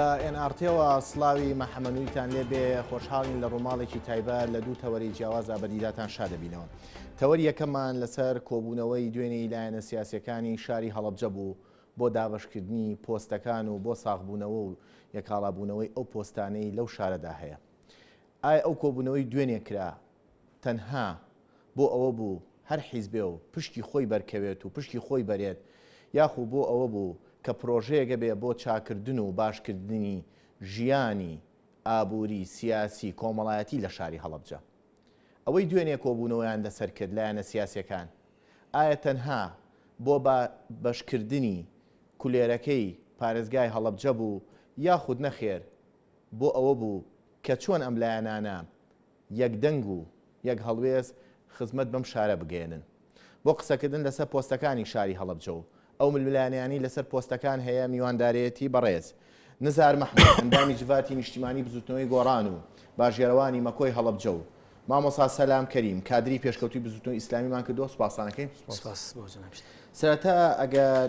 لە NRTەوە سڵاوی مەحەمەدوویتان لێبێ خۆشحاڵین لە ڕووماڵێکی تایبەت لە دوو تەوەری جیاوازە بەدیداتان شادەبینەوە. تەوەری یەکەممان لەسەر کۆبوونەوەی دوێنێی لایەنە سیاسیەکانی شاری هەڵەبجە بوو بۆ دابەشکردنی پۆستەکان و بۆ ساغبوونەوە و یەکاڵابوونەوەی ئەو پۆستانەی لەو شارەدا هەیە. ئایا ئەو کۆبوونەوەی دوێنێ کرا تەنها بۆ ئەوە بوو هەر حیزبێ و پشتی خۆی بەرکەوێت و پشتی خۆی بەرێت، یاخو بۆ ئەوە بوو کە پرۆژەیەگە بێ بۆ چاکردن و باشکردنی ژیانی ئابووری سیاسی کۆمەڵایەتی لە شاری هەڵەبجە؟ ئەوەی دوێنێ کۆبوونەوەیان لەسەر کرد لایەنە سیاسیەکان ئایا تەنها بۆ بەشکردنی کولێرەکەی پارێزگای هەڵەبجە بوو یاخود نەخێر بۆ ئەوە بوو کە چۆن ئەم لایەنانە یەکدەنگ و یەک هەڵوێز خزمەت بەم شارە بگەێنن بۆ قسەکردن لەسەر پۆستەکانی شاری هەڵەبجە و ئەو ململانیانی لەسەر پۆستەکان هەیە میواندارەتی بەڕێز نزار مەحموود ئەندامی جڤاتی نیشتیمانی بزوتنەوەی گۆڕان و باژێرەوانی مەکۆی هەڵەبجە و مامۆستا سەلام کەریم کادری پێشکەوتوی بزوتنەوەی ئیسلامیمان کردەوە. سوپاسانەکەین. سەرەتا ئەگەر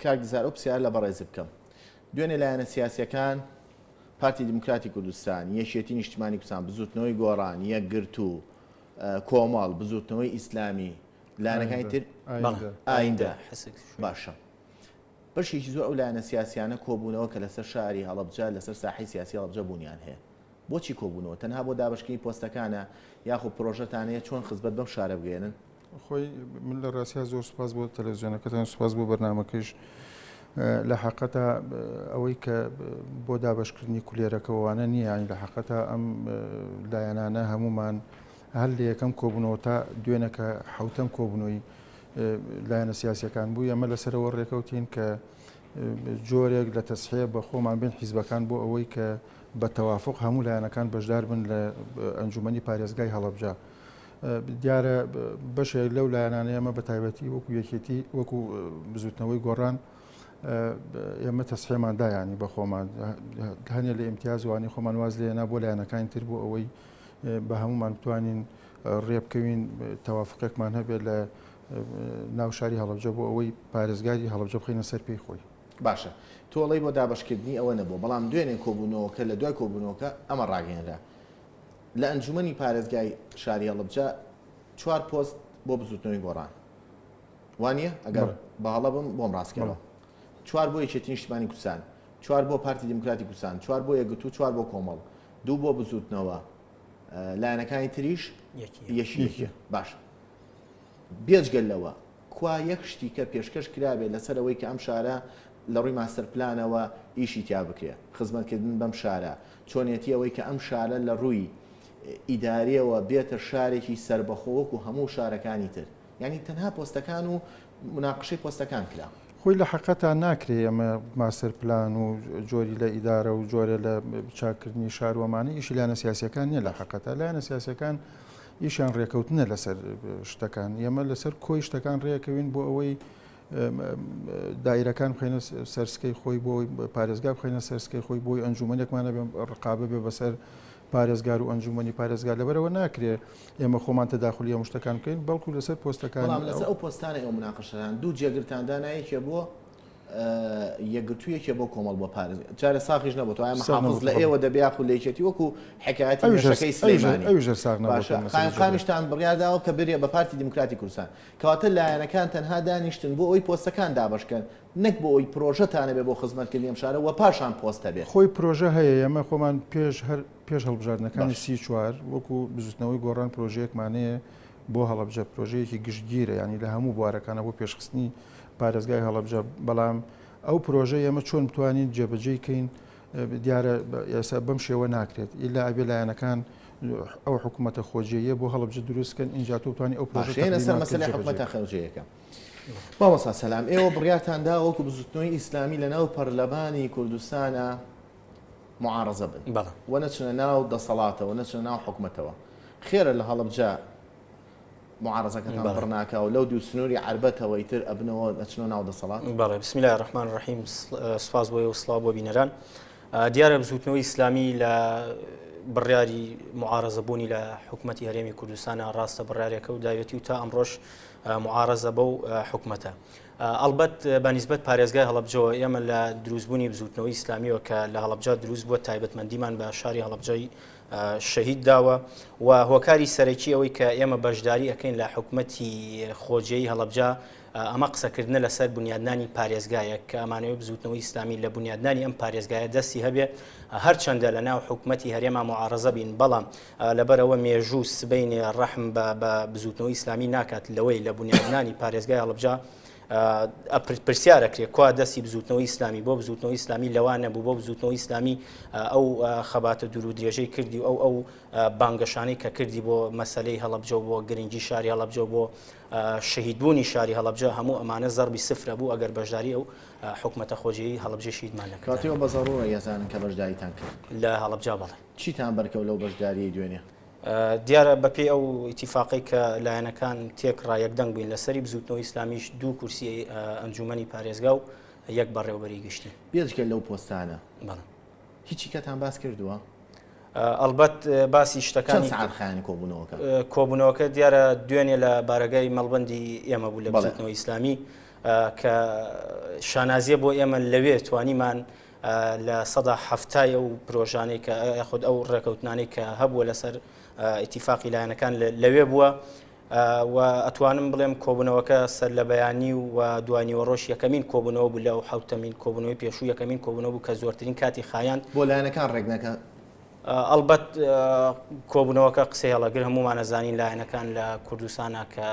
کاک دزار ئەو پرسیار لە بەڕێز بکەم، دوێنێ لایەنە سیاسیەکان پارتی دموکراتی کوردستان، یەکێتی نیشتیمانی کوردستان، بزوتنەوەی گۆڕان، یەکگرت و کۆمەڵ، بزوتنەوەی ئیسلامی، لایەنەکانی تر ئایندە باشە، بەشێکی زۆر ئەو لایەنە سیاسیانە کۆبوونەوە کە لەسەر شاری هەڵەبجە لەسەر ساحەی سیاسی هەڵەبجە بوونیان هەیە. بۆچی کۆبوونەوە؟ تەنها بۆ دابەشکردنی پۆستەکانە یاخود پرۆژەتانەیە چۆن خزمەت بەم شارە بگەێنن؟ خۆی من لە ڕاستیە زۆر سوپاس بۆ تەلەڤیزیۆنەکەتان، سوپاس بۆ بەرنامەکەش. لە حقیقەتە ئەوەی کە بۆ دابەشکردنی کولێرەکەوانە نییە، لە حقیقەتە ئەم لایەنانە هەمومان هەر لە یەکەم کۆبوونەوە تا دوێنەکە حوتەم کۆبوونەوەی لایەنە سیاسیەکان بوو. ئەمە لەسەرەوە ڕێکەوتین کە جۆرێک لە تەسحیە بە خۆمان بین حیزبەکان بۆ ئەوەی کە بە تەوافق هەموو لایەنەکان بەشدار بن لە ئەنجومەنی پارێزگای هەڵەبجە. دیارە بەشێک لەو لایەنانە ئەمە بە تایبەتی وەکو یەکێتی وەکو بزوتنەوەی گۆڕان ئێمە تەسحێماندا ینی بە خۆمان هەنێ لە ئیمتیازوانی خۆمان واز لێنا بۆ لایەنەکانی تر بۆ ئەوەی بە هەمومان بتوانین ڕێبکەوین تەوافقێکمان هەبێت لە ناو شاری هەڵەبجە بۆ ئەوەی پارێزگای هەڵەبجە بخینە سەر پێی خۆی. باشە، تۆڵەی بۆ دابەشکردنی ئەوە نەبوو، بەڵام دوێنێ کۆبوونەوەکە لە دوای کۆبوونەوەکە ئەمە ڕاگەێنرا لە ئەنجومەنی پارێزگای شاری هەڵەبجە 4 پۆست بۆ بزوتنەوەی گۆڕان، وانە ئەگەر بەهەڵە بم بۆم ڕاستکەوە 4 بۆ یەکێتی نیشتیمانی کوردستان، 4 بۆ پارتی دموکراتی کوردستان، 4 بۆ یەکگرتو و 4 بۆ کۆمەڵ، 2 بۆ بزوتنەوە، لایەنەکانی تریش یەکی. باش، بێجگەل لەوە کوا یەک شتی کە پێشکەش کرابێت لەسەرەوەی کە ئەم شارە لە ڕووی ماستەر پلانەوە ئیشی تیا بکرێت، خزمەتکردن بەم شارە، چۆنێتی ئەوەی کە ئەم شارە لە ڕووی ئیداریەوە بێتە شارێکی سربەخۆوەک و هەموو شارەکانی تر، یعنی تەنها پۆستەکان و مناقشەی پۆستەکان کرا. خۆی لە حقیقەتە ناکرێ ئەمە ماستەر پلان و جۆری لە ئیدارە و جۆرە لە چاکردنی شارۆمانی ئیشی لایەنە سیاسیەکان نییە. لە حقیقەتە لایەنە سیاسیەکان ئیشیان ڕێکەوتنە لەسەر شتەکان، ئێمە لەسەر کۆی شتەکان ڕێکەوین بۆ ئەوەی دایرەکان بخەینە سەرسکەی خۆی، بۆی پارێزگا بخەینە سەرسکەی خۆی، بۆی ئەنجومەنێکمانە ڕقابە بێ بەسەر پارێزگار و ئەنجومەنی پارێزگار. لەبەرەوە ناکرێ ئێمە خۆمان تەداخلی هەموو شتەکان بکەین، بەڵکو لەسەر پۆستەکان. بەڵام لەسەر ئەو پۆستانە ئەو مناقشەدان دوو جێگرتاندا نایەکێ بۆ یەکگرتوویەکێ بۆ کۆمەڵ بۆ پارێز جارە ساقیش نەبوو، تو ئەمە حافظ لە ئێوە دەبێ یاخود لە یەکێتی وەکو حکایەتی مێشەکەی سلەیمانی ئەویش ساق نەبوو. قایمقامیشتان بڕیارداوە کە بێ بە پارتی دموکراتی کوردستان، کەواتە لایەنەکان تەنها دانیشتن بۆ ئەوی پۆستەکان دابەشکەن، نەک بۆ ئەوی پرۆژەتانە بێ بۆ خزمەتکردنی ئەم شارە و پاشان پۆستە بێت. خۆی پرۆژە هەیە، ئێمە خۆمان پێش هەڵبژاردنەکانی 34 وەکو بزوتنەوەی گۆڕان پرۆژەیەکمانەیە بۆ هەڵەبجە، پرۆژەیەکی گشتگیرە، ینی لە هەموو بوارەکانە بۆ پێشخستنی پارێزگای هەڵەبجە. بەڵام ئەو پرۆژە ئێمە چۆن بتوانین جێبەجێکەین دیارە ئێستا بەم شێوە ناکرێت، ئیلا ئەبێ لایەنەکان ئەو حکوومەتە خۆجێیە بۆ هەڵەبجە دروستکەن، اینجا تۆ بتوانانی ئەو پرۆژە لەسەر مەسەلەی حکوومەتە خەوجەیەەکە. مامۆستا سەلام، ئێوە بڕیارتاندا وەکو بزوتنەوەی ئیسلامی لە ناو پەرلەمانی کوردستانە معارەزە بن و نەچنە ناو دەسەڵاتەوە، نەچنە ناو حکوومەتەوە، خێرە لە هەڵەبجە معارەزەکەتان بڕناکە و لەو دوو سنووری عربەتەوەی تر ئەبنەوە نەچنە ناو دەسەڵات؟ بەڵێ، بسم الله الرحمن الرحیم، سپاس بۆ و سڵاو بۆ بینەران. دیارە بزوتنەوەی ئیسلامی لە بڕیاری معارەزەبوونی لە حکوومەتی هەرێمی کوردستانە ڕاستە بڕیارێکە و داوێتی و تا ئەمڕۆژ معارەزە بەو حکوومەتە. ئەلبەت بەنسبەت پارێزگای هەڵەبجەوە ئێمە لە دروستبوونی بزوتنەوەی ئیسلامیەوە کە لە هەڵەبجە دروست بووە تایبەتمەندیمان بە شاری هەڵەبجەی شەهید داوە و هۆکاری سەرەکی ئەوەی کە ئێمە بەشداری ئەەکەین لە حکوومەتی خۆجیەی هەڵەبجە ئەمە قسەکردنە لەسەر بنیادنانی پارێزگایە کە ئەمانەوەی بزوتنەوەی ئیسلامی لە بنیادنانی ئەم پارێزگایە دەستی هەبێ هەرچەندە لە ناو حکوومەتی هەرێما معارەزە بین بەڵام لەبەرەوە مێژوو سبەینێ ڕەحم بە بزوتنەوەی ئیسلامی ناکات لەوەی لە بنیادنانی پارێزگای هەڵەبجە پرسیارەکرێت کوا دەستی بزوتنەوەی ئیسلامی بۆ بزوتنەوەی ئیسلامی لەوان نەبوو بۆ بزوتنەوەی ئیسلامی ئەو خەباتە دوور و درێژەی کردی و ئەو بانگەشانەی کە کردی بۆ مەسەلەی هەڵەبجە و بۆ گرنگی شاری هەڵەبجە و بۆ شەهیدبوونی شاری هەڵەبجە هەموو ئەمانە زەربی سفرە بوو ئەگەر بەشداری ئەو حکوومەتە خۆجیەی هەڵەبجە شیدمان نەکرد. کاتێوە بە زەڕۆرە یەزانن کە بەشداریتان کرد لە هەڵەبجە بەڵێ. چیتان بەرکەو لەو بەشداریی دوێنێ؟ دیارە بەپێی ئەو ئیتیفاقی کە لایەنەکان تێکڕا یەکدەنگ بووین لەسەری بزوتنەوەی ئیسلامیش 2 کورسی ئەنجومەنی پارێزگا و 1 بەڕێوەبەری گشتی. بێجگە لەو پۆستانە بەڵێ هیچی کەتان باس کردووە؟ ئەلبەت باسی شتەکانی سعات خایانی کۆبوونەوەکە دیارە دوێنێ لە بارگای مەڵبەندی ئێمە بوو لە بزوتنەوەی ئیسلامی کە شانازیە بۆ ئێمە لەوێ توانیمان لە 170 ئەو پرۆژانەی کە یاخود ئەو ڕێکەوتنانەی کە هەبووە لەسەر ئیتیفاقی لایەنەکان لەوێ بووە و ئەتوانم بڵێم کۆبوونەوەکە سەر لە بەیانی و دوانیوە ڕۆژ یەکەمین کۆبوونەوە بوو لەو حوتەمین کۆبوونەوەی پێشوو یەکەمین کۆبوونەوە بوو کە زۆرترین کاتی خایاند بۆ لایەنەکان ڕێگنەکە. ئەلبەت کۆبوونەوەکە قسەی هەڵەگر هەمومان ئەزانین لایەنەکان لە کوردستانە کە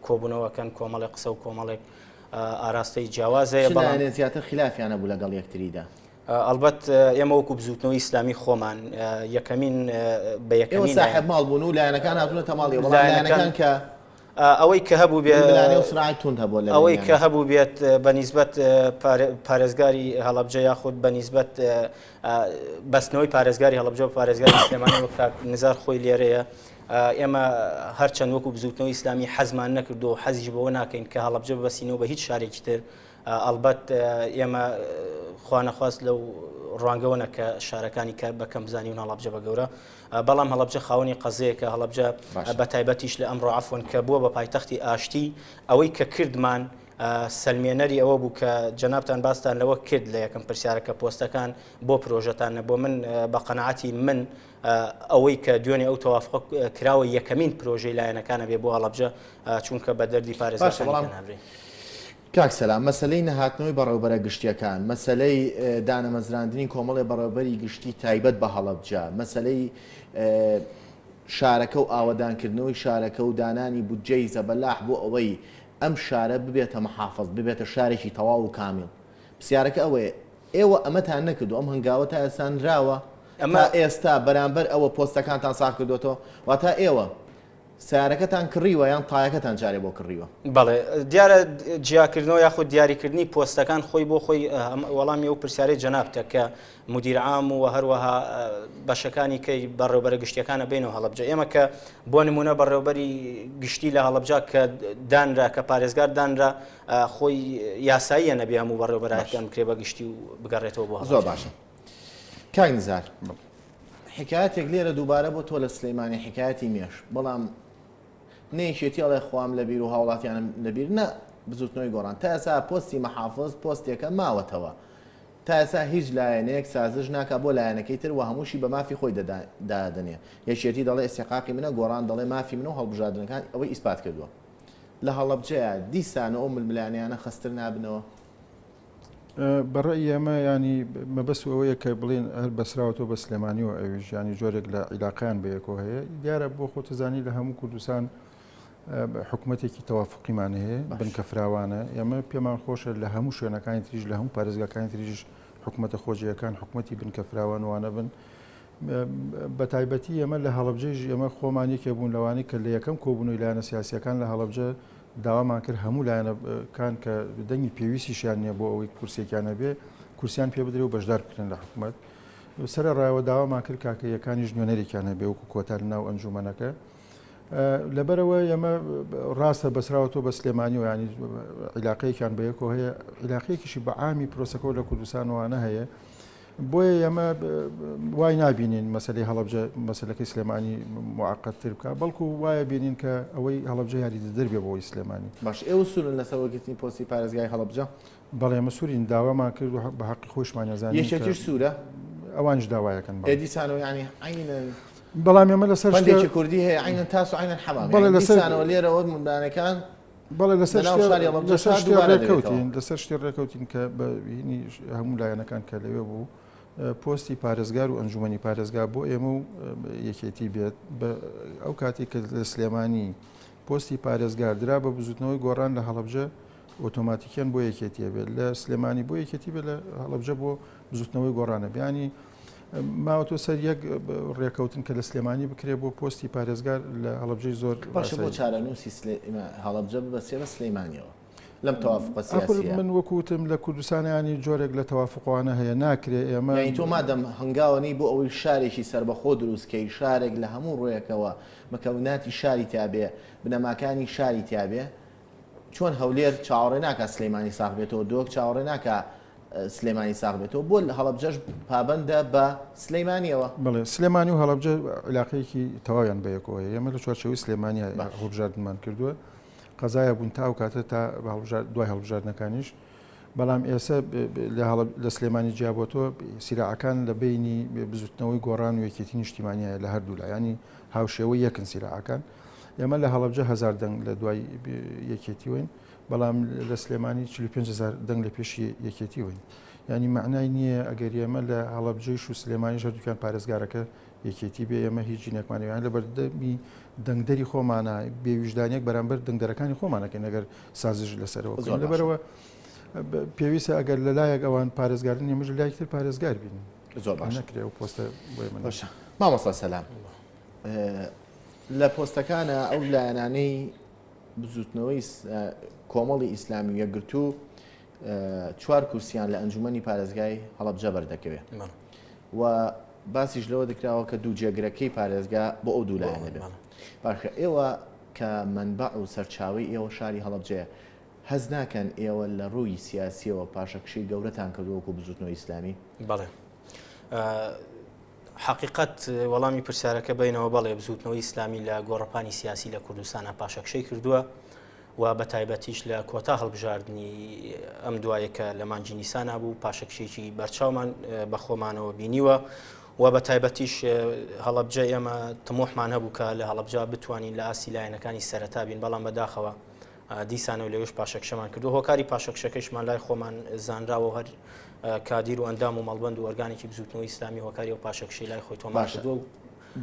کۆبوونەوەکەن کۆمەڵێک قسە و کۆمەڵێک ئاراستەی جیاوازەیە بەڵام زیاتر خلافیانە بوو لەگەڵ یەکتریدا. ئەلبەت ئێمە وەکو بزوتنەوەی ئیسلامی خۆمان یەکەمین بە یەکەمین صاحب ماڵ بوون و لایەنەکان هاتوونەتە ماڵی لایەنەکان کە ئەوەی کە هەبوو ئەوەی کە هەبوو بێت بەنسبەت پارێزگاری هەڵەبجە یاخود بەنسبەت بەستنەوەی پارێزگاری هەڵەبجە و پارێزگاری سلێمانی وەک نزار خۆی لێرەیە ئێمە هەرچەند وەکو بزوتنەوەی ئیسلامی حەزمان نەکردو و حەزیش بەوە ناکەین کە هەڵەبجە ببەسینەوە بە هیچ شارێکی تر. ئەلبەت ئێمە خوانەخواست لەو ڕوانگەوەنە کە شارەکانی کە بەکەم بزانین هەڵەبجە بە گەورە بەڵام هەڵەبجە خاوەنی قەزەیە کە هەڵەبجە بە تایبەتیش لە ئەمڕۆ عەفوەن کە بووە بە پایتەختی ئاشتی ئەوەی کە کردمان سەلمێنەری ئەوە بوو کە جەنابتان باستان لەوە کرد لە یەکەم پرسیارەکە پۆستەکان بۆ پرۆژەتان بۆ من بە قەنەعەتی من ئەوەی کە دوێنێ ئەو تەوافق کراوە یەکەمین پرۆژەی لایەنەکانە بێ بۆ هەڵەبجە چونکە بە دەردی پارێزگاکان هەبرێ. کاک سەلام مەسلەی نەهاتنەوەی بەڕێوەبەرە گشتیەکان مەسلەی دانەمەزراندنی کۆمەڵی بەڕێوەبەری گشتی تایبەت بە هەڵەبجە مەسلەی شارەکە و ئاوەدانکردنەوەی شارەکە و دانانی بودجەی زەبەلاح بۆ ئەوەی ئەم شارە ببێتە مەحافظ ببێتە شارێکی تەواو و کامیل پرسیارەکە ئەوەیە ئێوە ئەمەتان نەکردو ئەم هەنگاوە تا ئێسانراوە ئەمە ئێستا بەرامبەر ئەوە پۆستەکانتان ساغ کردوێتەوە واتە ئێوە سیارەکەتان کڕیوە یان تایەکەتان جارێ بۆ کڕیوە؟ بەڵێ دیارە جیاکردنەوە یاخود دیاریکردنی پۆستەکان خۆی بۆ خۆی وەڵامی ئەو پرسیارەی جەنابتە کە مدیر عام و هەروەها بەشەکانی کەی بەڕێوەبەرە گشتیەکانە بینەوە هەڵەبجە ئێمە کە بۆ نمونە بەڕێوەبەری گشتی لە هەڵەبجە کە دانرا کە پارێزگار دانرا خۆی یاساییە نەبێ هەموو بەڕێوەبەرەکان بکرێ بە گشتی و بگەڕێتەوە بۆ زۆر باشە. کاک نزار حکایەتێک لێرە دووبارە بۆ تۆ لە سلەیمانی حکایەتی مێش بەڵام نەیشێتی ئەڵێ خۆم لەبیر و هاوڵاتیانم لەبیر نە بزوتنەوەی گۆڕان تا ئێستا پۆستی مەحافظ پۆستێکە ماوەتەوە تا ئێستا هیچ لایەنەیەک سازش ناکە بۆ لایەنەکەی تر و هەمووشی بە مافی خۆی دادنێ یەکێتی دەڵێ ئێستێقاقی منە گۆڕان دەڵێ مافی منە و هەڵبژاردنەکان ئەوەی ئیسپات کردووە لە هەڵەبجەیە دیسانە ئەو ململانیانە خستر نابنەوە. بەڕێی ئێمە ینی مەبەست ئەوەیە کە بڵێن هەر بەسراوەوە بە سلێمانی و ئەویش ینی جۆرێک لە عیلاقیان بەیەکۆ هەیە دیارە بۆ خۆتەزانی لە هەموو کوردستان حکوومەتێکی تەوافقیمان هەیە بنکە فراوانە ئێمە پێمان خۆشە لە هەموو شوێنەکانی تریژ لە هەموو پارێزگاکانی تریژ حکوومەتە خۆجیەکان حکوومەتی بنکە فراوانوانە بن بە تایبەتی ئێمە لە هەڵەبجەیش ئێمە خۆمان یەکێ بوون لەوانی کە لە یەکەم کۆبوونەوەی لایەنە سیاسیەکان لە هەڵەبجە داوامان کرد هەموو لایەنەکان کە دەنگی پێویستیشیان نییە بۆ ئەوەی کورسێکیانە بێ کورسیان پێ بدرێ و بەشدار بکرێن لە حکوومەت سەر ڕایەوە داوامان کرد کاکە یەکانیش نوێنەرێکیانە بێ وەکو کۆتا ناو ئەنجومەنەکە لەبەرەوە ئێمە ڕاستە بەسراوەتەوە بە سلێمانی و ینی عیلاقەیەکیان بەیەکۆ هەیە عیلاقەیەکیشی بە عامی پرۆسەکە لە کوردستانوانە هەیە بۆیە ئێمە وای نابینین مەسلەی هەڵەبجە مەسلەکەی سلێمانی معقدتر بکە بەڵکو وایە بینین کە ئەوەی هەڵەبجە یاریدە دەربێ بۆی سلێمانی باش ئێوە سوورن لەسەرگرتنی پۆستی پارێزگای هەڵەبجە بەڵێ ئێمە سوورین داوامان کرد بە حەقی خۆشمان نەزانین یەکێکیش سوورە ئەوانش داوایەکەن دیسانەوە ینی عینەن بەڵام ئێمە لەسەر بەندێکی کوردی هەیە عینەن تاس و عینەن حەمام دیسانەوە لێرەوە مندانەکان بەڵێ لەسەر شتێ ڕێکەوتین کە بەینی هەموو لایەنەکان کە لەوێ بوو پۆستی پارێزگار و ئەنجومەنی پارێزگا بۆ ئێمە و یەکێتی بێت ئەو کاتێک کە لە سلێمانی پۆستی پارێزگار درا بە بزوتنەوەی گۆڕان لە هەڵەبجە ئۆتۆماتیکیان بۆ یەکێتیە بێت لە سلێمانی بۆ یەکێتی بێت لە هەڵەبجە بۆ بزوتنەوەی گۆڕانە بیانی ماوەتۆ سەر یەک ڕێکەوتن کە لە سلێمانی بکرێت بۆ پۆستی پارێزگار لە هەڵەبجەی زۆر باشە بۆ چارەنووسی هەڵەبجە ببەسێ بە سلەیمانیەوە لەم تەوافقە سیاسیە من وەکوتم لە کوردستانیانی جۆرێک لە تەوافقوانە هەیە ناکرێ ئێمە تۆ مادەم هەنگاوەنی بۆ ئەوەی شارێکی سربەخۆ دروستکەی شارێک لە هەموو ڕۆیەکەوە مەکەوناتی شاری تابێ بنەماکانی شاری تابێ چۆن هەولێر چاوەڕێ ناکە سلەیمانی ساغ بێتەوە دۆک چاوەڕێ ناکە سلێمانی ساغ بێتەوە بۆ هەڵەبجەش پابەندە بە سلەیمانیەوە بڵێ سلێمانی و هەڵەبجە علاقەیەکی تەواویان بەیەکەوە ئێمە لە چوارچەوەی سلێمانی هەڵبژاردنمان کردووە قەزایە بوون تا و کاتە تا دوای هەڵبژاردنەکانیش بەڵام ئێستا لە سلێمانی جیابۆتۆ سیراعەکان لە بینی بزوتنەوەی گۆڕان و یەکێتی نیشتیمانیایە لە هەردوو لایانی هاوشێوەی یەکن سیراعەکان ئێمە لە هەڵەبجە 1000 دەنگ لە دوای یەکێتی وین بەڵام لە سلێمانی 45,000 دەنگ لە پێشی یەکێتی وین ینی معنای نییە ئەگەر ئێمە لە هەڵەبجەیش و سلێمانیش هەردووکیان پارێزگارەکە یەکێتی بێ ئێمە هیچ جینێکمانیان لە بەردەمی دەنگدەری خۆمانە بێویژدانێک بەرامبەر دەنگدەرەکانی خۆمانەکەن ئەگەر سازش لەسەرەوە لەبەرەوە پێویستە ئەگەر لە لایەک ئەوان پارێزگارن ئێمەش لایەکتر پارێزگار بینین زۆر باش نەکرێ و پۆستە باشە مامۆستا سەلام لە پۆستەکانە ئەو لایەنانەی بزوتنەوەی کۆمەڵی ئیسلامی یەکگرتوو 4 کورسیان لە ئەنجومەنی پارێزگای هەڵەبجە بەردەکەوێت و باسیش لەوە دەکراوە کە دوو جێگرەکەی پارێزگا بۆ ئەو دوو لایەنە بێت باشە ئێوە کە منبع و سەرچاوی ئێوە شاری هەڵەبجەیە هەز ناکەن ئێوە لە ڕووی سیاسیەوە پاشەکشی گەورەتان کردووەکو بزوتنەوەی ئیسلامی بەڵێ حقیقت وەڵامی پرسیارەکە بینەوە بەڵێ بزوتنەوەی ئیسلامی لە گۆڕەپانی سیاسی لە کوردستانە پاشەکشەی کردووە و بە تایبەتیش لە کۆتا هەڵبژاردننی ئەم دوایەکە لە مانجی نیسانە بوو پاشەکشێکی بەرچاومان بە خۆمانەوە بینیوە و بە تایبەتیش هەڵەبجە ئێمە تمۆحمان هەبوو کە لە هەڵەبجە بتوانین لە ئاسی لایەنەکانی سەرەتا بین بەڵام بەداخەوە دیسانەوە لەوێش پاشەکشەمان کردو هۆکاری پاشەکشەکەشمان لای خۆمان زانراوە هەر کادیر و ئەندام و مەڵبەند و ئۆرگانێکی بزوتنەوەی ئیسلامی هۆکاری و پاشەکشەی لای خۆی تۆمان کردووە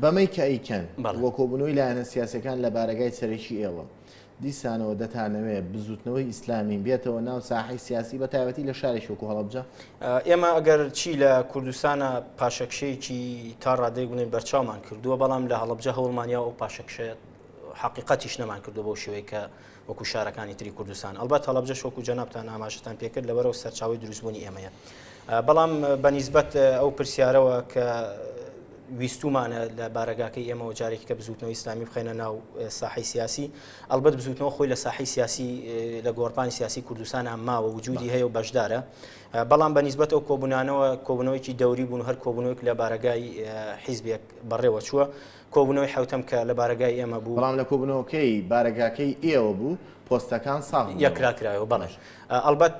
بەمەی کە ئەیکەن وە کۆبوونەوەی لایەنە سیاسەکان لە بارگای سەرەکی ئێوە دیسانەوە دەتانەوێت بزوتنەوەی ئیسلامی بێتەوە ناو ساحەی سیاسی بە تایبەتی لە شارێکی وەکو هەڵەبجە ئێمە ئەگەر چی لە کوردستانە پاشەکشەیەکی تا ڕادەی بڵێن بەرچاومان کردووە بەڵام لە هەڵەبجە هەوڵمانیا و پاشەکشەیە حقیقەتیش نەمان کردو بۆ شێوەیە کە وەکو شارەکانی تری کوردستان ئەلبەت هەڵەبجە شۆک و جەنابتان ئاماژەتان پێکرد لەبەرەوە سەرچاوی دروستبوونی ئێمەیە بەڵام بەنیسبەت ئەو پرسیارەوە کە ویستومانە لە بارەگاکەی ئێمەوە جارێکی کە بزوتنەوەی ئیسلامی بخەینە ناو ساحەی سیاسی ئەلبەت بزوتنەوە خۆی لە ساحەی سیاسی لە گۆڕپانی سیاسی کوردستانە ماوە وجودی هەیە و بەشدارە بەڵام بەنیسبەت ئەو کۆبوونەوەیکی دەوری بوون هەر کۆبوونەوەیک لە بارەگای حیزبێک بەڕێوە چووە کۆبوونەوەی حوتەم کە لە بارەگای ئێمە بوو بەڵام لە کۆبوونەوەکەی بارەگاکەی ئێوە بوو پۆستەکان ساغ یەکراکرایەوە بەڵێ ئەلبەت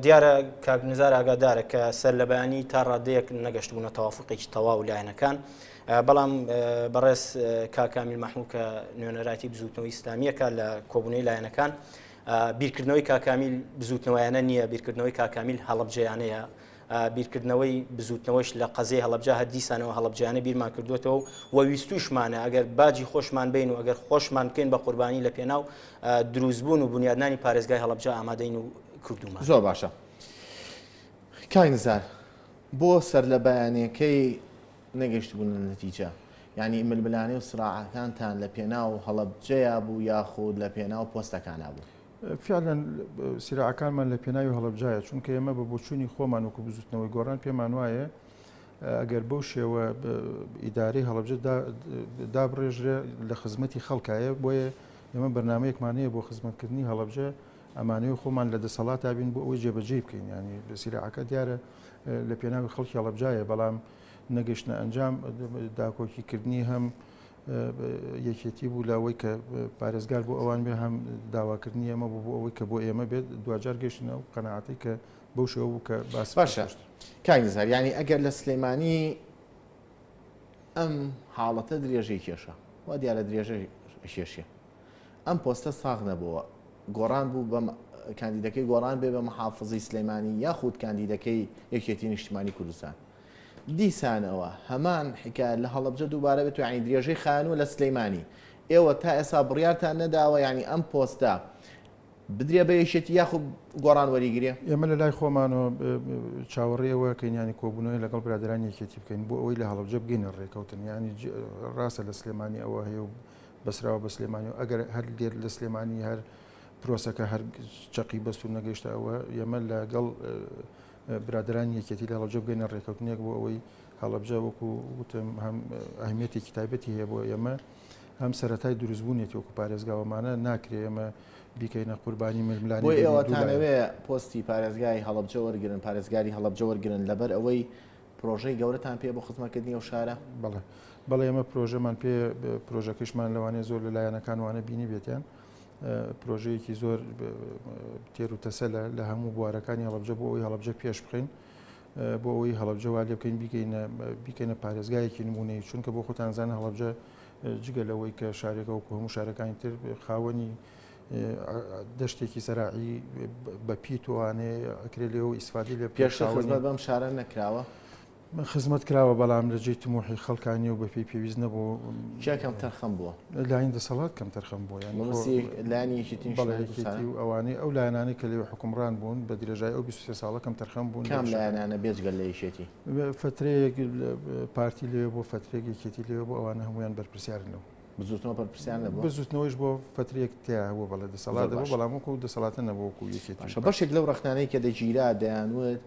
دیارە کاکنزار ئاگادارە کە سەر لە بەیانی تا ڕادەیەک نەگەشت بوونە تەوافقێکی تەواو لایەنەکان بەڵام بەڕێز کاکامیل مەحموود کە نوێنەراتی بزوتنەوەی ئیسلامیەکە لە کۆبوونەوەی لایەنەکان بیرکردنەوەی کاکامیل بزوتنەوەیانە نییە بیرکردنەوەی کاکامیل هەڵەبجەیانەیە بیرکردنەوەی بزوتنەوەش لە قەزەی هەڵەبجە هەر دیسانەوە هەڵەبجیانە بیرمان کردوێتەوە و ویستوشمانە ئەگەر باجی خۆشمان بین و ئەگەر خۆشمان بکەین بە قوربانی لە پێناو دروستبوون و بنیادنانی پارێزگای هەڵەبجە ئامادەین و کردومان زۆر باشە کاینزار بۆ سەر لە بەیانەکەی نەگەشت بوون نەتیجە یعنی ململانەی و سراعەکانتان لە پێناو هەڵەبجەیە بوو یاخود لە پێناو پۆستەکانە بوو فعلا سیراعەکانمان لە پێناوی هەڵەبجایە چونکە ئێمە بە بۆچوونی خۆمان وەکو بزوتنەوەی گۆڕان پێمان وایە ئەگەر بەو شێوە ئیدارەی هەڵەبجە دابڕێژرێ لە خزمەتی خەڵکایە بۆیە ئێمە بەرنامەیەکمانەیە بۆ خزمەتکردنی هەڵەبجە ئەمانەی خۆمان لە دەسەڵات بین بۆ ئەوەی جێبەجێ بکەین ینی سیراعەکە دیارە لە پێناوی خەڵکی هەڵەبجایە بەڵام نەگەشتە ئەنجام داکۆکیکردنی هەم یەکێتی بوو لەوەی کە پارێزگار بۆ ئەوان بێ هەم داواکردنی ئەمە بۆ ئەوەی کە بۆ ئێمە بێت دوجار گەشتنە و قەنەعەتی کە بەو شێوە بوو کە باس باشە کاک نزار ینی ئەگەر لە سلێمانی ئەم حاڵەتە درێژەی کێشە وا دیارە درێژە کێشیە ئەم پۆستە ساغ نەبووە گۆڕان بوو بە کاندیدەکەی گۆڕان بێ بە محافظی سلێمانی یاخود کاندیدەکەی یەکێتی نیشتیمانی کوردستان دیسانەوە هەمان حکایە لە هەڵەبجە دووبارە بێت و ینی درێژەی خانووە لە سلەیمانی ئێوە تا ئێستا بڕیارتان نەداوە ینی ئەم پۆستە بدرێ بە یەکێتی یاخود گۆڕان وەریگرێ ئێمە لە لای خۆمانەوە چاوەڕێەوە کەینیانی کۆبوونەوەی لەگەڵ برادرانی یەکێتی بکەین بۆ ئەوەی لە هەڵەبجە بگەینە ڕێکەوتن ینی ڕاستە لە سلێمانی ئەوە هەیە و بەسراوە بە سلێمانی و ئەگەر هەر لێر لە سلێمانی هەر پرۆسەکە هەر چەقی بەست و نەگەیشتە ئەوە ئێمە لەگەڵ برادرانی یەکێتی لە هەڵەبجە بگەینە ڕێکەوتنێک بۆ ئەوەی هەڵەبجە وەکو وتم هەم ئەهمیەتێکی تایبەتی هەیە بۆ ئێمە هەم سەرەتای دروستبوونێتی وەکو پارێزگاوەمانە ناکرێ ئێمە بیکەینە قوربانی ململانی بۆ ئێوەتانەوێ پۆستی پارێزگای هەڵەبجە وەرگرن پارێزگاری هەڵەبجە وەرگرن لەبەر ئەوەی پرۆژەی گەورەتان پێ بۆ خزمەتکردنی ئەو شارە بەڵێ ئێمە پرۆژەمان پێ پرۆژەکەشمان لەوانەیە زۆر لەلایەنەکان وانە بینی بێتیان پرۆژەیەکی زۆر تێر و تەسە لە هەموو بوارەکانی هەڵەبجە بۆ ئەوەی هەڵەبجە پێش بخەین بۆ ئەوەی هەڵەبجە وا لێ بکەین بیکەینە پارێزگایەکی نمونەی چونکە بۆ خۆتان زانە هەڵەبجە جگە لەوەی کە شارێکە و هەموو شارەکانی تر خاوەنی دەشتێکی سەراعی بە پیتوانێ ئەکرێت لێەوە ئیسفادی لە پێش خزمەت بەم شارە نەکراوە خزمەت کراوە بەڵام لە جێی تموحی خەڵکانی و بە پێی پێویست نەبوو کەم تەرخەم بووە لاین دەسەڵات کەم تەرخەم بوو لایەنێکی ئەوانەی ئەو لایەنانی کە لێوە حکومڕان بوون بە درێژای ئەو 23 ساڵە کەم تەرخەم بوون کام لایەنانە بێجگەل لە یەکێتی فترەیەک پارتی لێوە بۆ فترێک یەکێتی لێوە بۆ ئەوانە هەمویان بەرپرسیارنەوە بزوتنەوە بەرپرسیان نەبوو بزوتنەوەیش بۆ فترێک تیاوە بەڵێ دەسەڵات دەبوو بەڵام وەکو دەسەڵاتە نەبووکو یەکێتی بەشێک لەو ڕەخنانەی کە دەگیرا دەیانوت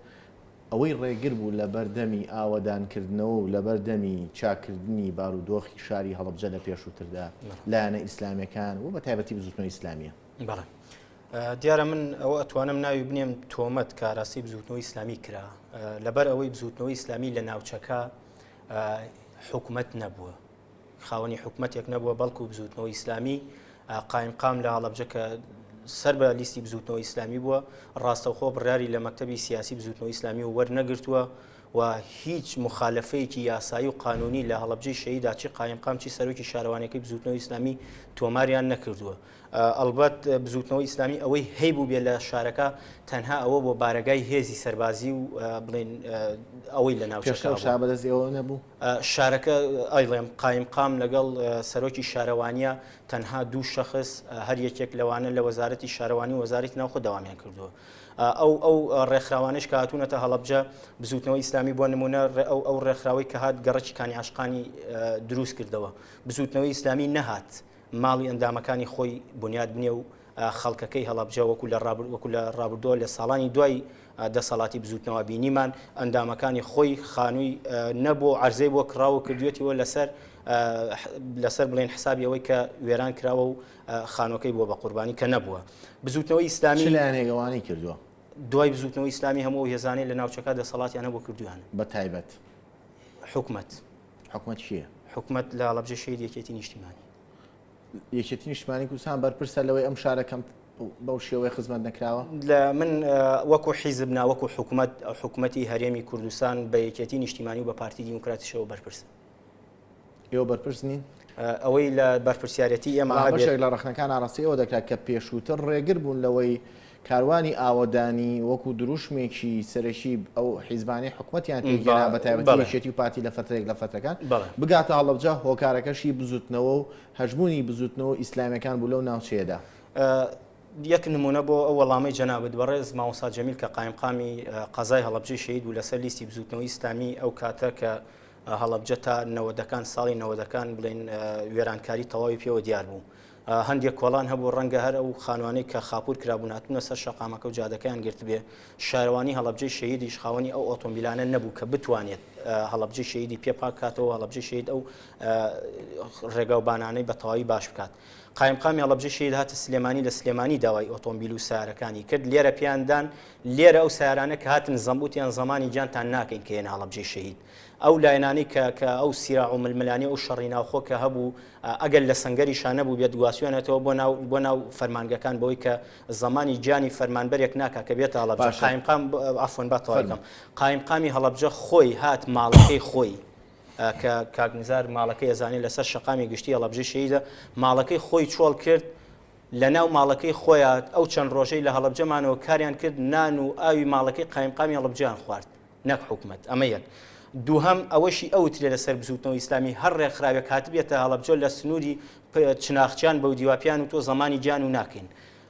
ئەوەی ڕێگر بوو لە بەردەمی ئاوەدانکردنەوە و لە بەردەمی چاکردنی بارودۆخی شاری هەڵەبجە لە پێشووتردا لایەنە ئیسلامیەکان و بە تایبەتی بزوتنەوەی ئیسلامیە بەڵێ دیارە من ئەوە ئەتوانم ناوی بنێم تۆمەت کاراستی بزوتنەوەی ئیسلامی کرا لەبەر ئەوەی بزوتنەوەی ئیسلامی لە ناوچەکە حکومەت نەبووە خاوەنی حکومەتێک نەبووە بەڵکو بزوتنەوەی ئیسلامی قایم لە هەڵەبجە کە سەر بە لیستی بزوتنەوەی ئیسلامی بووە ڕاستەوخۆ بڕیاری لە مەکتەبی سیاسی بزوتنەوەی ئیسلامی و وەرنەگرتووە و هیچ مخالفەیەکی یاسایی و قانونی لە هەڵەبجەی شەیدا چی قایم چی سەرۆکی شارەوانەکەی بزوتنەوەی ئیسلامی تۆماریان نەکردووە ئەلبەت بزوتنەوەی ئیسلامی ئەوەی هەیبوو بێ لە شارەکە تەنها ئەوە بۆ بارەگای هێزی سەربازی و بڵێن ئەوەی لە ناوچەکە بەدەستەوە نەبوو شارەکە ئەیڵێم قایم لەگەڵ سەرۆکی شارەوانیە تەنها دوو شەخص هەر یەکێک لەوانە لە وەزارەتی شارەوانی وەزارەتی ناوخۆ داوامیان کردووە ئەو ڕێکخراوانش کە هاتوونەتە هەڵەبجە بزوتنەوەی ئیسلامی بۆ نمونە ئەو ڕێکخراوەی کە هات گەڕەکی کانی عاشقانی دروست کردەوە بزوتنەوەی ئیسلامی نەهات ماڵی ئەندامەکانی خۆی بنیاد بنێ و خەڵکەکەی هەڵەبجە وەکو لە ڕابردووە لە ساڵانی دوای دەسەڵاتی بزوتنەوە بینیمان ئەندامەکانی خۆی خانووی نەبوو عەرزەی بۆ کراوە کردوێتیەوە لەسەر بڵێن حسابی ئەوەی کە وێران کراوە و خانووەکەی بۆ بە قوربانی کە نەبووە بزوتنەوەی ئیسلامی لایەنێگەوانی کردووە دوای بزوتنەوەی ئیسلامی هەموو هێزانەی لە ناوچەکە دەسەڵاتیان هەبوو کردویان بە تایبەت حکومەت چییە؟ حکومەت لە هەڵەبجە شەید یەکێتی نیشتیمانی یەکێتی نیشتیمانی کوردستان بەرپرسە لەوەی ئەم شارەکەم بەو شێوەیە خزمەت نەکراوە لە من وەکو حیزبنا وەکو حکومەتی هەرێمی کوردستان بە یەکێتی نیشتیمانی و بە پارتی دیموکراتیشەوە بەرپرسە ئێوە بەرپرس نین ئەوەی لە بەرپرسیارەتی ئێمە بەشێک لە ڕەخنەکان ئاڕاستیەوە دەکات کە پێشووتر ڕێگر بوون لەوەی کاروانی ئاوەدانی وەکو دروشمێکی سەرەکی ئەو حیزبانی حکومەتیان تێگەنا بە تایبەتی و پارتی لە فترێک لە فترەکان بگاتە هەڵەبجە هۆکارەکەشی بزوتنەوە و هەژمونی بزوتنەوە ئیسلامیەکان بوو لەو ناوچەیەدا یەک نمونە بۆ ئەو وەڵامی جەنابەت بەڕێز مامۆستا جەمیل کە قایمقامی قەزای هەڵەبجەی شەید بوو لەسەر لیستی بزوتنەوەی ئیسلامی ئەو کاتە کە هەڵەبجە تا 90ەکان ساڵی 90ەکان بڵێن وێرانکاری تەواوی پێوە دیار بوو هەندێک کۆڵان هەبوو ڕەنگە هەر ئەو خانوانەی کە خاپور کرابوون هاتوونە سەر شەقامەکە و جادەکەیان گرت بێ شارەوانی هەڵەبجەی شەیدیش خاوەنی ئەو ئۆتۆمبیلانە نەبوو کە بتوانێت هەڵەبجەی شەیدی پێپاک کاتەوە هەڵەبجەی شەید ئەو ڕێگا و بانانەی بە تەواوی باش بکات. قایمقامی هەڵەبجەی شەید هاتە سلێمانی لە سلێمانی داوای ئۆتۆمبیل و سیارەکانی کرد لێرە پیاندان لێرە ئەو سیارانە کە هاتن زەمبوتیان زمانی جانتان ناکەین کە هێن هەڵەبجەی شەید ئەو لایەنانی کە ئەو سیراع و ململانی ئەو شەڕی ناوخۆ کە هەبوو ئەگەر لە سنگەری شانە بوو بێت گواسوێنێتەوە بۆ ناو فەرمانگەکان بەوەی کە زمانی جانی فەرمانبەرێک ناکا کە بێتە هەڵەبجە قایمقام ئافۆن باتەوەیکەم قایمقامی هەڵەبجە خۆی هات ماڵەکەی خۆی کە کاگنزار ماڵەکەی ئەزانێت لەسەر شەقامی گشتی هەڵەبجەی شەیدە ماڵەکەی خۆی چۆڵ کرد لە ناو ماڵەکەی خۆیان ئەو چەند ڕۆژەی لە هەڵەبجەمانەوە کاریان کرد نان و ئاوی ماڵەکەی قایمقامی هەڵەبجەیان خوارد نەک حکومەت ئەمە یەک دووهەم ئەوەشی ئەوترێ لەسەر بزوتنەوەی ئیسلامی هەر ڕێکخراوێک هاتبێتە هەڵەبجە لە سنووری چناخچیان بەو دیواپیان و تۆ زمانی جان و ناکەین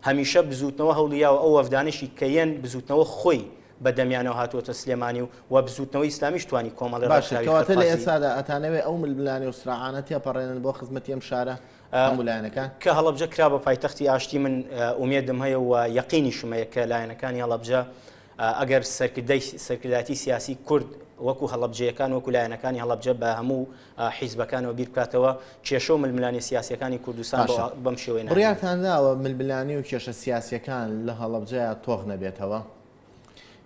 هەمیشە بزوتنەوە هەوڵیاوە ئەو وەفدانشی کەیەن بزوتنەوە خۆی بەدەمیانەوە هاتووەتە سلێمانی و بزوتنەوەی ئیسلامیش توانی کۆمەڵی ڕاشکەواتە لە ئێستادا ئەتانەوێت ئەو ململانی و سراعانە تێپەڕێنن بۆ خزمەتی ئەم شارە لایەنەکان کە هەڵەبجە کرا بە پایتەختی ئاشتی من ئومێدم هەیە و یەقینیشمەیە کە لایەنەکانی هەڵەبجە ئەگەر سەرکردایەتی سیاسی کورد وەکو هەڵەبجەیەکان وەکو لایەنەکانی هەڵەبجە بە هەموو حیزبەکانەوە بیر بکاتەوە کێشە و ململانی سیاسیەکانی کوردستان بەم شێوەیە بڕیارتانداوە ململانی و کێشە سیاسیەکان لە هەڵەبجەیە تۆغ نەبێتەوە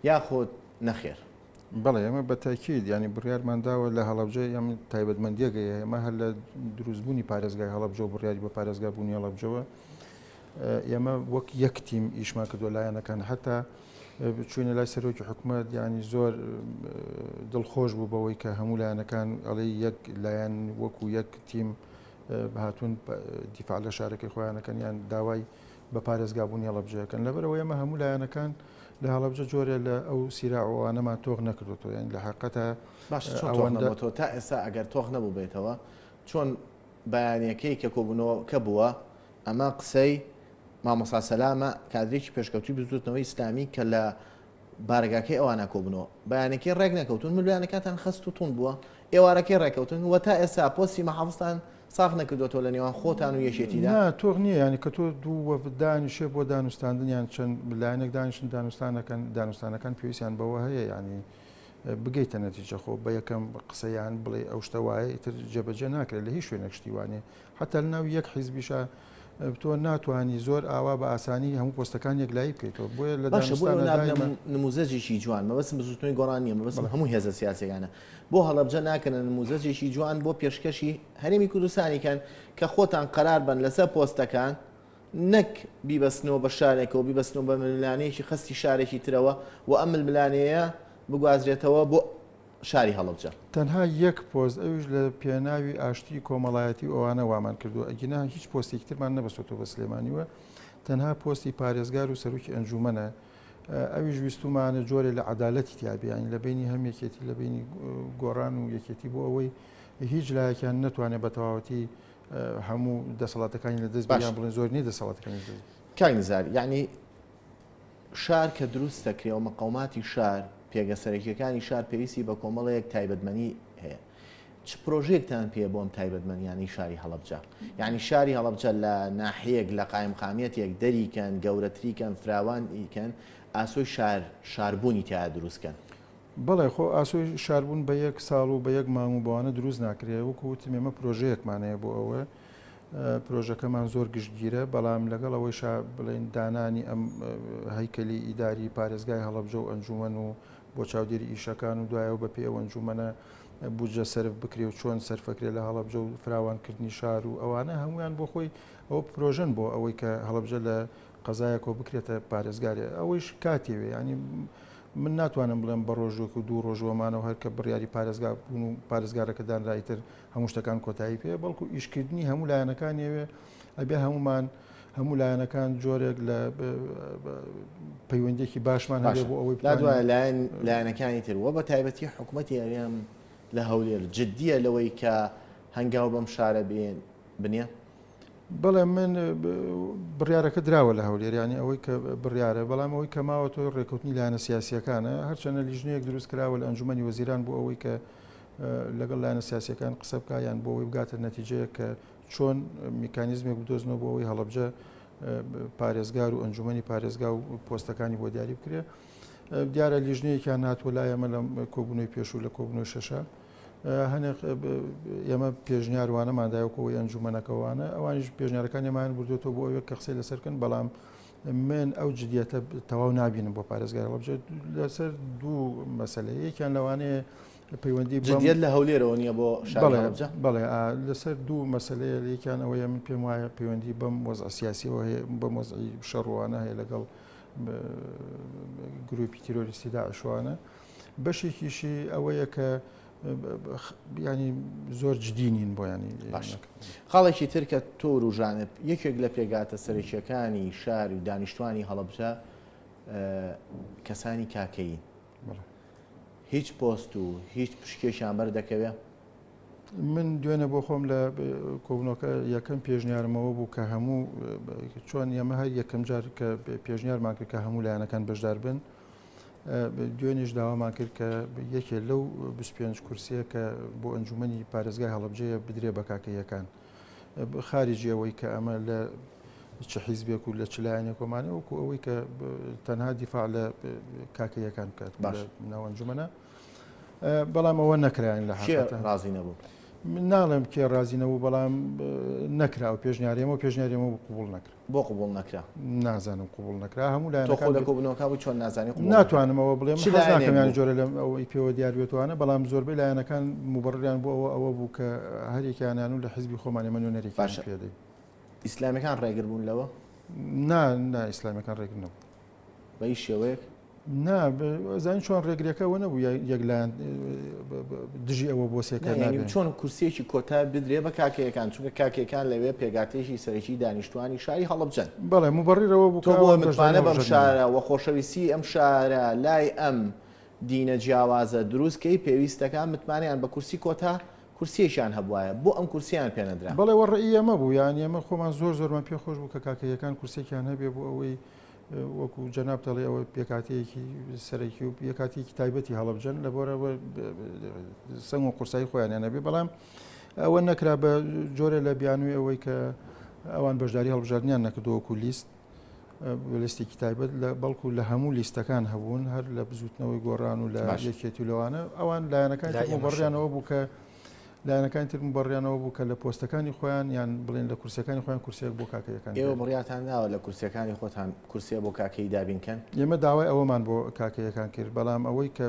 یاخود نەخێر بەڵێ ئەمە بە تاکید ینی بڕیارمانداوە لە هەڵەبجە ئەم تایبەتمەندیەگەیە ئێمە هەر لە دروستبوونی پارێزگای هەڵەبجە و بڕیاری بە پارێزگا بوونی هەڵەبجەوە ئێمە وەک یەک تیم ئیشمان کردو لایەنەکان هەتا چوینە لای سەرۆکی حکوومەت ینی زۆر دڵخۆش بوو بەوەی کە هەموو لایەنەکان ئەڵێ یەک لایەن وەکو یەک تیم هاتوون دیفاع لە شارەکەی خۆیانەکەن یان داوای بە پارێزگا بوونی هەڵەبجەکەن لەبەرەوە ئێمە هەموو لایەنەکان لە هەڵەبجە جۆرێ لە ئەو سیراوانەمان تۆغ نەکردوەوە یان لە حقەتە باشەوە تا ئێستا ئەگەر تۆغ نەبوو بێتەوە چۆن بەیانیەکەی کە کۆبوونەوە کە بووە ئەمە قسەی مامۆستا سەلامە کادرێکی پێشکەوتی بزوتنەوەی ئیسلامی کە لە بارگاکەی ئەوانە کۆبوونەوە بەیانەکەی ڕێک نەکەوتون ملوانەکەتان خەست و تون بووە ئێوارەکەی ڕێکەوتن وە تا ئێستا پۆستی مەحافستان ساغ نەکردوەوە لە نێوان خۆتان و یەکێتیدا تۆغ نییە ینی کە تۆ دوو وەفدانیشێ بۆ دانوستاندنیان چەند لایەنێک دانیشن دانوستانەکان پێویستیان بەوە هەیە ینی بگەیتە نەتیجە خۆ بە یەکەم قسەیان بڵێ ئەو شتە وایە ئیتر جێبەجێ ناکرێت لە هیچ شوێنێک شتیوانێ حتا لە ناو یەک حیزبیشە تۆ ناتوانانی زۆر ئاوا بە ئاسانی هەموو پۆستەکان یەکلایی بکەیتەوە بۆیە لە نموزەجێکی جوان مەبەستم بزوتنەوەی گۆڕانیە مەبەستم هەموو هێزە سیاسەکانە بۆ هەڵەبجە ناکەنە نموزەجێکی جوان بۆ پێشکەشی هەرێمی کوردستانیکەن کە خۆتان قەرار بن لەسەر پۆستەکان نەک بیبەستنەوە بە شارێکەوە بیبەستنەوە بە ململانەیەکی خستی شارێکی ترەوە و ئەم ململانەیە بگوازرێتەوە بۆ شاری هەڵەبجە تەنها یەک پۆست ئەوش لە پێناوی ئاشتی کۆمەڵایەتی ئەوانە وامان کردو ئەگینا هیچ پۆستێکی ترمان نەبەستۆ بە سلێمانیوە تەنها پۆستی پارێزگار و سەرۆکی ئەنجومەنە ئەویش ویستومانە جۆرێ لە عەدالەتی تیابیانی لە بینی هەم یەکێتی لە بینی گۆڕان و یەکێتی بۆ ئەوەی هیچ لایەکیان نەتوانێت بە تەواوەتی هەموو دەسەڵاتەکانی لە دەست بیان بڵێن زۆر نیە دەسەڵاتەکانی کاگنزار یعنی شار کە دروست دەکرێەوە مەقەوماتی شار پێگەسەرەکیەکانی شار پێویستی بە کۆمەڵەیەک تایبەتمەنی هەیە چ پرۆژێکتان پێ بۆم تایبەتمەنیانی شاری هەڵەبجە یعنی شاری هەڵەبجە لە ناحەیەک لە قایمقامەتێک دەریکەن گەورەتریکەن فراوانیکەن ئاسۆی شاربوونی تیا دروستکەن بەڵێ خۆ ئاسۆی شاربوون بە یەک ساڵ و بە یەک مانگ و بەوانە دروست ناکرێت وەکووتم ئێمە پرۆژەیەکمانەیە بۆ ئەوە پرۆژەکەمان زۆر گشتگیرە بەڵام لەگەڵ ئەوەی بڵێن دانانی ئەم هەیکەلی ئیداری پارێزگای هەڵەبجە و ئەنجومەن و بۆ چاودێری ئیشەکان و دوایەوە بە پێ ئەو ئەنجومەنە بودجە سەرف بکرێ و چۆن سەرفەکرێ لە هەڵەبجە و فراوانکردنی شار و ئەوانە هەمویان بۆ خۆی ئەوە پرۆژن بۆ ئەوەی کە هەڵەبجە لە قەزایەکەوە بکرێتە پارێزگارێ ئەوەیش کاتێوێ ینی من ناتوانم بڵێم بە ڕۆژێک و دوو ڕۆژوەمانەوە هەر کە بڕیاری پارێزگا بوون و پارێزگارەکە دانرایتر هەموو شتەکان کۆتایی پێ بەڵکو ئیشکردنی هەموو لایەنەکان ئێوێ ئەبێ هەموو لایەنەکان جۆرێک لە پەیوەندێکی باشمان هەبێ بۆ ئەوەی دوای لایەنەکانی تر وە بە تایبەتی حکوومەتی ئەریان لە هەولێر جددیە لەوەی کە هەنگاو بەم شارە بنیە بەڵێ من بڕیارەکە دراوە لە هەولێرانی ئەوەی کە بڕیارە بەڵام ئەوەی کە ماوە تۆ ڕێکوتنی لایەنە سیاسیەکانە هەرچەنە لیژنەیەک دروست کراوە لە ئەنجومەنی وەزیران بۆ ئەوەی کە لەگەڵ لایەنە سیاسیەکان قسە بکە یان بۆ ئەوەی بگاتە نەتیجەیە کە چۆن میکانیزمێک بدۆزنەوە بۆ ئەوەی هەڵەبجە پارێزگار و ئەنجومەنی پارێزگا و پۆستەکانی بۆ دیاری بکرێ دیارە لیژنەیەکیان هاتووە لای ئەمە لە کۆبوونەوەی پێشوو لە کۆبوونەوەی شەشە هەنێک ئێمە پێشنیاروانەماندایەوەکەوەی ئەنجومەنەکەوانە ئەوانیش پێشنیارەکانیمان بردوێتەوە بۆ ئەوە کە قسەی لەسەرکەن بەڵام من ئەو جدیەتە تەواو نابینم بۆ پارێزگای هەڵەبجە لەسەر دوو مەسەلەیە یەکیان لەوانەیە پەیوەندی جدیەت لە هەولێرەوە نییە بۆ شاری هەڵەبجە بەڵێ لەسەر دوو مەسەلەیە یەکیان ئەوەیە من پێم وایە پەیوەندی بەم وەزع سیاسیەوە هەیە بەم وەزعی شەڕوانە هەیە لەگەڵ گروپی تیرۆریستی داعشوانە بەشێکیشی ئەوەیە کە ینی زۆر جدی نین بۆ ینی خاڵێکی ترکە تۆ ڕوژانب یەکێک لە پێگاتە سەرکیەکانی شار و دانیشتوانی هەڵەبجە کەسانی کاکەین هیچ پۆست و هیچ پشکێکیان بەردەکەوێت من دوێنە بۆ خۆم لە کۆبنەوەکە یەکەم پێشنیارمەوە بوو کە هەموو چۆن ئێمە هەر یەکەم جار کە پێشنیارمان کرد کە هەموو لایەنەکان بەشدار بن دوێنێش داوامان کرد کە یەکێ لەو 25 کورسیە کە بۆ ئەنجومەنی پارێزگای هەڵەبجەیە بدرێ بە کاکەیەکان خارجی ئەوەی کە ئەمە لە چ حیزبێک و لە چ لایەنێک کۆمانێ وەکو ئەوەی کە تەنها دیفاع لە کاکەیەکان بکات ناو ئەنجومەنە بەڵام ئەوە نەکرایان لە حقیقەتە ڕازی نەبوو ناڵێم کێ ڕازی نەبوو بەڵام نەکرا و پێشنیارێمە پێشنیارێمە قوبوڵ نەکرا بۆ قوبوڵ نەکرا نازانم قوبوڵ نەکرا هەموو لایەن تۆ خۆ لە کۆبنەوەکە بوو چۆن نازانی ناتوانمەوە بڵێم ناکەمیان جۆرە لەم ئەوەی پێوە دیاربێتوانە بەڵام زۆربەی لایەنەکان مبڕیان بۆ ئەوە بوو کە هەرێکیانیان و لە حیزبی خۆمانی من نوێنەرێکی پێدەی ئیسلامیەکان ڕێگر بوون لەوە نا ئیسلامیەکان ڕێگر نەبوو بە هیچ شێوەیەک زانین چۆن ڕێگریەکەەوە نەبوو یەکلایەن دژی ئەوە بۆ سێکە چۆن کورسێکی کۆتا بدرێ بە کاکەیەکان چونکە کاکەکان لەوێ پێگاتێکی سەرەکی دانیشتوانی شاری هەڵەبجەن بەڵێ مبڕیرەوە بوو تۆ بۆ متوانە بەم شارە وە خۆشەویستی ئەم شارە لای ئەم دینە جیاوازە دروستکەی پێویستەکان متمانیان بە کورسی کۆتا کورسیشان هەبوایە بۆ ئەم کورسیان پێنەدرا بەڵێ وەڕێی ئەمە بوو یان ئێمە خۆمان زۆرمان پێخۆش بوو کە کاکەیەکان کورسێکیان هەبێ بۆ ئەوەی وەکو جەناب دەڵێ ئەوە پێکاتەیەکی سەرەکی و پێکاتێکی تایبەتی هەڵەبجەن لەبۆرەوە سەنگ و قورسایی خۆیانیان نەبێ بەڵام ئەوە نەکرا بە جۆرە لە بیانووی ئەوەی کە ئەوان بەشداری هەڵبژاردنیان نەکردووەکو لیست لیستێکی تایبەت لە بەڵکو لە هەموو لیستەکان هەبوون هەر لە بزوتنەوەی گۆڕان و لە یەکێتی لەوانە ئەوان لایەنەکان بەڕیانەوە بوو کە لایەنەکان تر بەڕیانەوە بوو کە لە پۆستەکانی خۆیان یان بڵێن لە کورسەکانی خۆیان کورسێک بۆ کاکەیەکان ئێوە بڕیاتان داوە لە کورسەکانی خۆتان کورسێ بۆ کاکەی دابینکەن ئێمە داوای ئەوەمان بۆ کاکەیەکان کرد بەڵام ئەوەی کە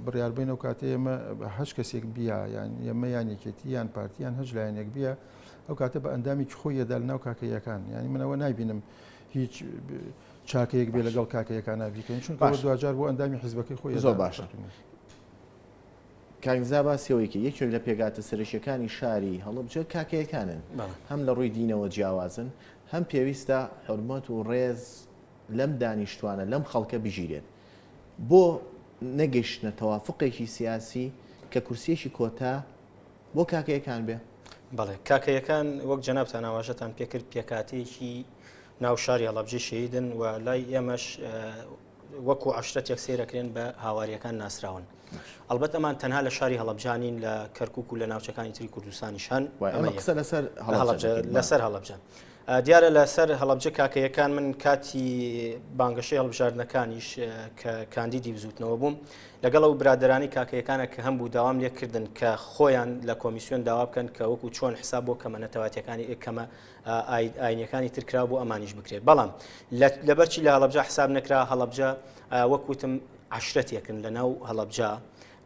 بڕیاربین و کاتێ ئێمە هەش کەسێک بیا یان ئێمە یان یەکێتی یان پارتیان هەج لایەنێک بیا ئەو کاتە بە ئەندامێکی خۆی یەدا لەناو کاکەیەکان یعنی منەوە نایبینم هیچ چاکەیەک بێ لەگەڵ کاکەیەکان نابیکەین چونکە دوجار بۆ ئەندامی حیزبەکەی خۆی زۆر باشە کاکزا باسیەوەیکە یەکێک لە پێگاتە سەرشیەکانی شاری هەڵەبجە کاکەیەکانن هەم لە ڕووی دینەوە جیاوازن هەم پێویستە حرمەت و ڕێز لەم دانیشتوانە لەم خەڵکە بژیرێت بۆ نەگەیشتنە تەوافقێکی سیاسی کە کورسیەکی کۆتا بۆ کاکەیەکان بێ بەڵێ کاکەیەکان وەک جەنابتان ئاواژەتان پێکرد پێکاتێکی ناو شاری هەڵەبجە شەیدن و لای ئێمەش وەکو عەشرەتێک سەیرەکرێن بە هاواریەکان ناسراون ئەلبەت ئەمان تەنها لە شاری هەڵەبجانین لە کەرکووک و لە ناوچەکانی تری کوردستانیشان لەسەر هەڵەبجە دیارە لەسەر هەڵەبجە کاکەیەکان من کاتی بانگەشەی هەڵبژاردنەکانیش کە کاندیدی بزوتنەوە بووم لەگەڵ ئەو برادرانی کاکەیەکانە کە هەم بوو داوام لێکردن کە خۆیان لە کۆمیسیۆن داوا بکەن کە وەکو چۆن حساب بۆ کەمە نەتەواتیەکانی کەمە ئاینەکانی ترکرا بۆ ئەمانیش بکرێت بەڵام لەبەرچی لە هەڵەبجە حساب نەکرا هەڵەبجە وەکوتم عەشرەتێکن لە ناو هەڵەبجە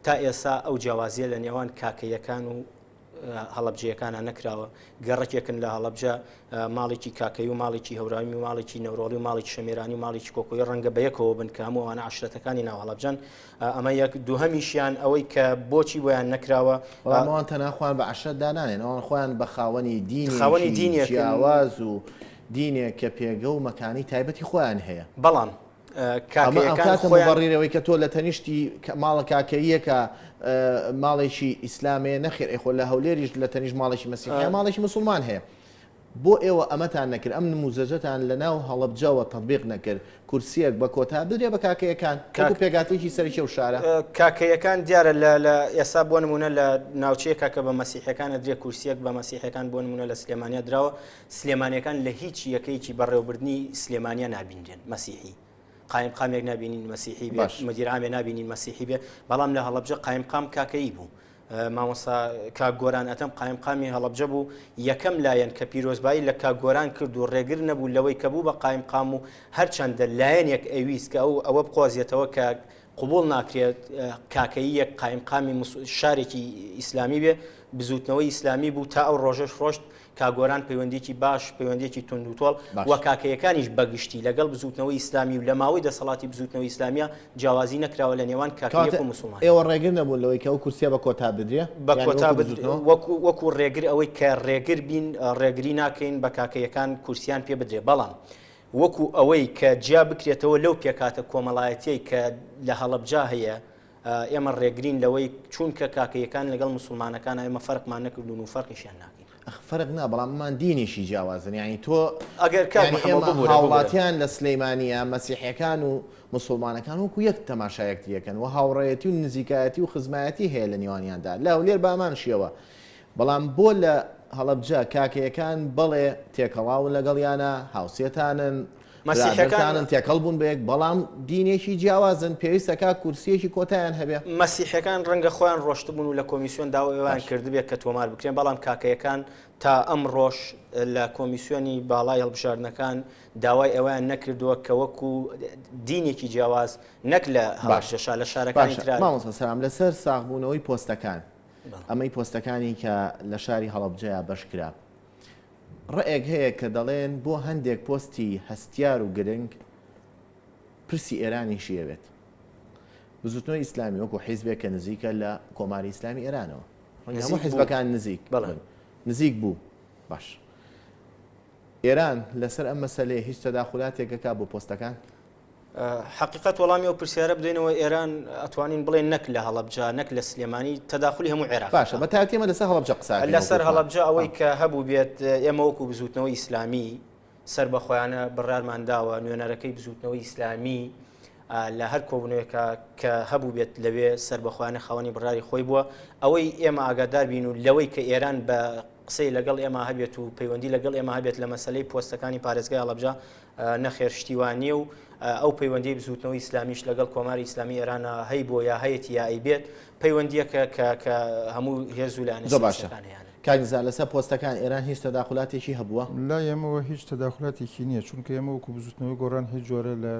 تا ئێستا ئەو جیاوازیە لە نێوان کاکەیەکان و هەڵەبجەکانە نەکراوە گەڕێکێکن لە هەڵەبجە ماڵێکی کاکەی و ماڵێکی هەورامی و ماڵێکی نەورۆڵی و ماڵێکی شەمێرانی و ماڵێکی کۆکۆی ڕەنگە بەیەکەوە بن کە هەمووانە عەشرەتەکانی ناو هەڵەبجەن ئەمە یەک دووهەمیشیان ئەوەی کە بۆچی بۆیان نەکراوە ئەوان تەناخوان بە عەشرەت دانانێن ئەوان خۆیان بە خاوەنی دینی جیاواز و دینێک کە پێگە و مەکانی تایبەتی خۆیان هەیە بەڵام کاتەڕێەوەی کە تۆ لە تەنیشتی ماڵە کاکەیەکە ماڵێکی ئیسلامێ نەخێر ئەیخۆ لە هەولێریش لە تەنیش ماڵێکی مەسیحی ماڵێکی مسلمان هەیە بۆ ئێوە ئەمەتان نەکرد ئەم نموزەجەتان لە ناو هەڵەبجەوە تەطبیق نەکرد کورسیەک بە کۆتا بدرێ بە کاکەیەکان پێگاتێکی سەرکێ و شارە کاکەیەکان دیارە لە ئێستا بۆ نمونە لە ناوچەیەکە کە بە مەسیحەکانە درێ کورسیەک بە مەسیحەکان بۆ نمونە لە سلێمانیا دراوە سلێمانیەکان لە هیچ یەکەیەکی بەڕێوەبردنی سلێمانیا نابینرێن مەسیحی قایمقامێک نبینین مەسیحی بێت مدیرعامێ نبینین مەسیحی بێ بەڵام لە هەڵەبجە قایمقام کاکەیی بوو مامۆستا کاک گۆران ئەتەم قایمقامی هەڵەبجە بوو یەکەم لایەن کە پیرۆزبایی لە کاک گۆران کرد و ڕێگر نەبوو لەوەی کە بوو بە قایمقام و هەرچەندە لایەنێک ئەویست کە ئەوە بقۆزیێتەوە کە قبول ناکرێت کاکەیی یەک قایمقامی شارێکی ئیسلامی بێ بزوتنەوەی ئیسلامی بوو تا ئەو ڕۆژەش ڕۆشت کاگۆران پەیوەندێکی باش پەیوەندێکی تونند و تۆڵ وە کاکەیەکانیش بەگشتی لەگەڵ بزوتنەوەی ئیسلامی و لە ماوەی دەسەڵاتی بزوتنەوەی ئیسلامیە جیاوازی نەکراوە لە نێوان کاکەیەک و موسڵمان ئێوە ڕێگر نەبوون لەوەی کە ئەو کورسیە بە کۆتا بدرێ بە کۆتا وەکو ڕێگر ئەوەی کە ڕێگر بین ڕێگری ناکەین بە کاکەیەکان کورسیان پێ بدرێ بەڵام وەکو ئەوەی کە جیا بکرێتەوە لەو پێکاتە کۆمەڵایەتیەی کە لە هەڵەبجا هەیە ئێمە ڕێگرین لەوەی چونکە کاکەیەکان لەگەڵ مسلمانەکان ئێمە فەرقمان نەکردون و فەرقیشیان ناکەین فەرق نا بەڵاممان دینیشی جیاوازن یعنی تۆ ئەگەر هاوڵاتیان لە سلەیمانیە مەسیحیەکان و مسلمانەکان وەکو یەک تەماشایەک دیەکەن و هاوڕێیەتی و نزیکایەتی و خزمایەتی هەیە لە نێوانیاندا لە هەولێر بامان شێوە بەڵام بۆ لە هەڵەبجە کاکەیەکان بەڵێ تێکەڵاون لەگەڵیانە هاوسێتانن مەسیحەکانن تێکەڵ بوون بەیەک بەڵام دینێکی جیاوازن پێویستەکە کورسیەکی کۆتایان هەبێ مەسیحەکان ڕەنگە خۆیان ڕۆشتبوون و لە کۆمیسیۆن داوایان کردبێت کە تۆمار بکرێن بەڵام کاکەیەکان تا ئەم ڕۆژ لە کۆمیسیۆنی باڵای هەڵبژاردنەکان داوای ئەویان نەکردووە کە وەکو دینێکی جیاواز نەک لە هەڵاشەشا لە شارەکانی ترا مامۆستا سەلام لەسەر ساغبوونەوەی پۆستەکان ئەمەی پۆستەکانی کە لە شاری هەڵەبجەیە بەشکرا ڕێک هەیە کە دەڵێن بۆ هەندێک پۆستی هەستیار و گرنگ پرسی ئێرانی شیەوێت بزوتنەوەی ئیسلامی وەکو حیزبێک کە نزیکە لە کۆماری ئیسلامی ئێرانەوە هەموو حیزبەکان نزیک بوو باش ئێران لەسەر ئەم مەسەلەیە هیچ تەداخولاتێکەکە بۆ پۆستەکان حقیقت وەڵامی و پرسیارە بدەینەوە ئێران ئەتوانین بڵێن نەک لە هەڵەبجە نەک لە سلێمانی تەداخلی هەموو عێراق باشە بە تایبەتیمە لەسەر هەڵەبجە قسە لەسەر هەڵەبجە ئەوەی کە هەبوو بێت ئێمە وەکو بزوتنەوەی ئیسلامی سەر بەخۆیانە بڕارمان داوە نوێنەرەکەی بزوتنەوەی ئیسلامی لە هەر کۆبوونەوەیەکە کە هەبوو بێت لەوێ سەر بەخۆیانە خاوەنی بڕاری خۆی بووە ئەوەی ئێمە ئاگادار بین و لەوەی کە ئێران بە قسەی لەگەڵ ئێمە هەبێت و پەیوەندی لەگەڵ ئێمە هەبێت لە مەسلەی پۆستەکانی پارێزگای هەڵەبجە نەخێر شتیوانیە و ئەو پەیوەندی بزوتنەوەی ئیسلامیش لەگەڵ کۆماری ئیسلامی ئێرانە هەی بۆ یا هەیەی یایی بێت پەیوەندیەکە کە هەموو هێز و لایەنەکان هەیە کاگزا لەسەر پۆستەکان ئێران هیچ تەداخولاتێکی هەبووە لا ئێمەوە هیچ تەداخولاتێکی نییە چونکە ئێمە وەکو بزوتنەوەی گۆڕان هیچ جۆرە لە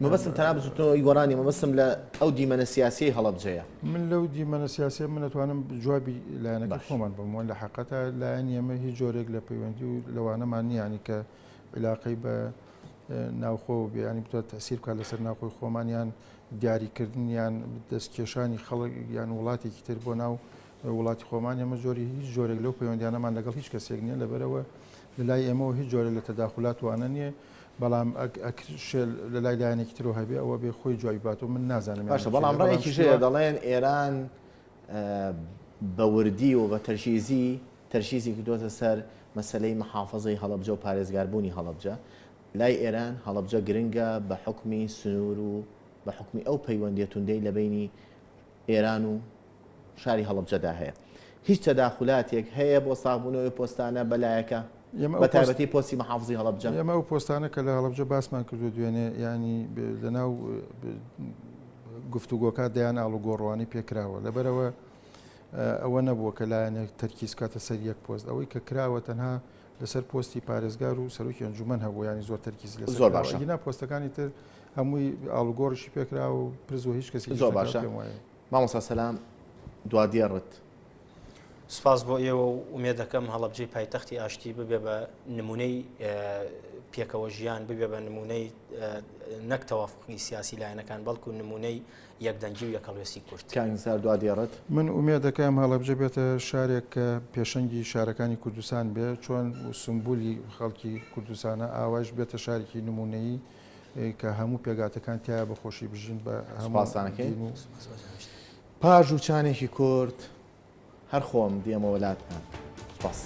مەبەستم تەنها بزوتنەوەی گۆڕانی مەبەستم لە ئەو دیمەنە سیاسی هەڵەبجەیە من لەو دیمەنە سیاسی من دەتوانم جوابی لایەنەکە خۆمان بمەوە لە حقەتە لایەن ئێمە هیچ جۆرێک لە پەیوەندی و لەوانەمان نیانی کە علاقەی بە ناوخۆ بیانی بتوانێت تەسیر بکات لەسەر ناوخۆی خۆمانیان دیاریکردنیان دەستکێشانی خەڵک یان وڵاتێکی تر بۆ ناو وڵاتی خۆمان ئێمە جۆری هیچ جۆرێک لەو پەیوەندیانەمان لەگەڵ هیچ کەسێک نییە لەبەرەوە لە لای ئێمەوە هیچ جۆرە لە تەداخولات وانە نییە بەڵام لە لای لایەنێکی ترەوە هەبێ ئەوە بێ خۆی جوای باتەوە من نازانم باشە بەڵام ڕێیەکی ژەیە دەڵێن ئێران بە وردی و بە تەرشیزی کردوتە سەر مەسلەی محافظەی هەڵەبجە و پارێزگاربوونی هەڵەبجە لای ئێران هەڵەبجە گرنگە بە حکمی سنوور و بە حکمی ئەو پەیوەندیە توندەی لە بینی ئێران و شاری هەڵەبجەدا هەیە هیچ تەداخولاتێک هەیە بۆ ساغبوونەوەی پۆستانە بەلایەکە بە تایبەتی پۆستی محافظی هەڵەبجە ئێمە ئەو پۆستانە کە لە هەڵەبجە باسمان کردو دوێنێ ینی لەناو گفتوگۆکات دەیان ئاڵ و گۆڕوانی پێکراوە لەبەرەوە ئەوە نەبووە کە لایەنێک تەرکیز کاتە سەر یەک پۆست ئەوەی کە کراوە تەنها لەسەر پۆستی پارێزگار و سەرۆکی ئەنجومەن هەبوو ینی زۆر تەرکیز لەسەر زۆر باشە گینا پۆستەکانی تر هەمووی ئاڵوگۆڕشی پێکرا و پرز و هیچ کەسی زۆر باشە مامۆستا سەلام دوادێڕت سپاس بۆ ئێوە و ئومێد دەکەم هەڵەبجەی پایتەختی ئاشتی ببێ بە نمونەی پێکەوە ژیان ببێ بە نمونەی نەک تەوافقی سیاسی لایەنەکان بەڵکو نمونەی یەکدەنگی و یەکەڵوێسی کورد کانگزار دوادێڕت من ئومێد دەکەم هەڵەبجە بێتە شارێک کە پێشەنگی شارەکانی کوردستان بێ چۆن سمبولی خەڵکی کوردستانە ئاواش بێتە شارێکی نمونەیی کە هەموو پێگاتەکان تایە بەخۆشی بژین بە هەمووسانەکەی پاژ و چانێکی کورد هەر خۆم دیێمە وڵاتمان سپاس